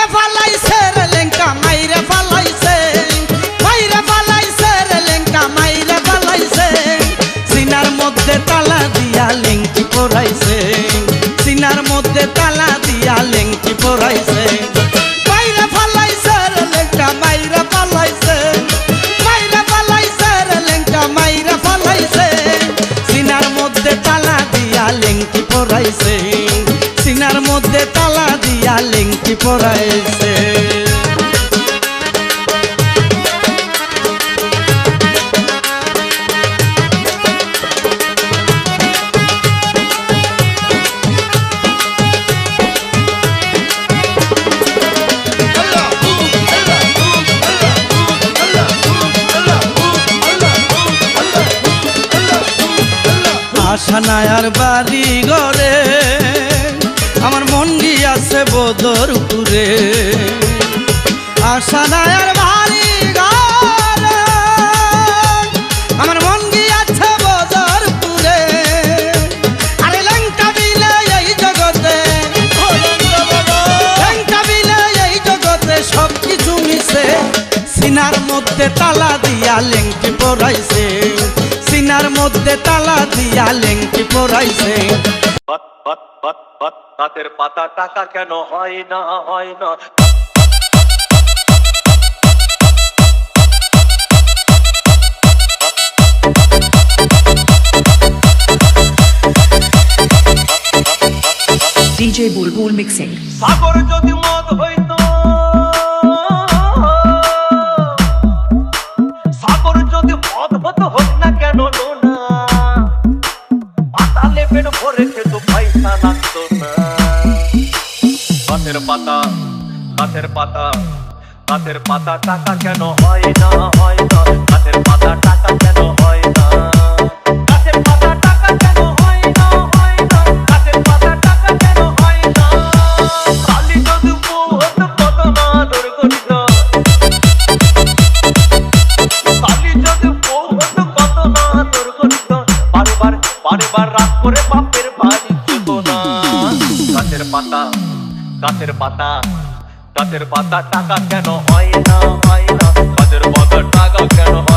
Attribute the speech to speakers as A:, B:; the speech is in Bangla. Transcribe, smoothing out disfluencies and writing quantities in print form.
A: মাইরে ফালাইছে রে লেঙ্কা মাইরে ফালাইছে, মাইরে ফালাইছে রে লেঙ্কা মাইরে ফালাইছে, সিনার মধ্যে তালা দিয়া লেঙ্কি পরাইছে, সিনার মধ্যে তালা দিয়া লেঙ্কি পরাইছে। মাইরে ফালাইছে রে লেঙ্কা মাইরে ফালাইছে, মাইরে ফালাইছে রে লেঙ্কা মাইরে ফালাইছে, সিনার মধ্যে তালা দিয়া লেঙ্কি পরাইছে, সিনার মধ্যে তালা দিয়া লেঙ্কি পরাইছে। আশা নাই আর বাড়ি ঘরে, আমার মন গিয়াছে বদরপুরে, আশা নাই আর বাড়ি ঘরে, আমার মন গিয়াছে বদরপুরে। আরে লঙ্কা বিলে এই জগতে, লঙ্কা বিলে এই জগতে সব কিছু মিশে, সিনার মধ্যে তালা দিয়া লেঙ্কি পরাইছে, সিনার মধ্যে তালা দিয়া লেঙ্কি পরাইছে।
B: গাছের পাতা টাকা কেন হয় না, হয় না।
C: DJ বুলবুল মিক্সিং।
B: সাগর যদি মদ হইতো, সাগর যদি মদ হতো হোক না কেন না, পাতালে পেট ভরে খেতো পয়সা লাগতো না। গাছের পাতা, গাছের পাতা, গাছের পাতা টাকা কেন হয় না, হয় না। গাছের পাতা টাকা কেন হয় না, গাছের পাতা টাকা কেন হয় না, হয় না। গাছের পাতা টাকা কেন হয় না। কালি যদি বউ হতো কত না আদর করিত, কালি যদি বউ হতো কত না আদর করিত, বারবার বারবার রাগ করে বাপের বাড়ি যেত না। গাছের পাতা, গাছের পাতা, গাছের পাতা টাকা কেন হয় না, হয় না। গাছের পাতা টাকা কেন হয় না।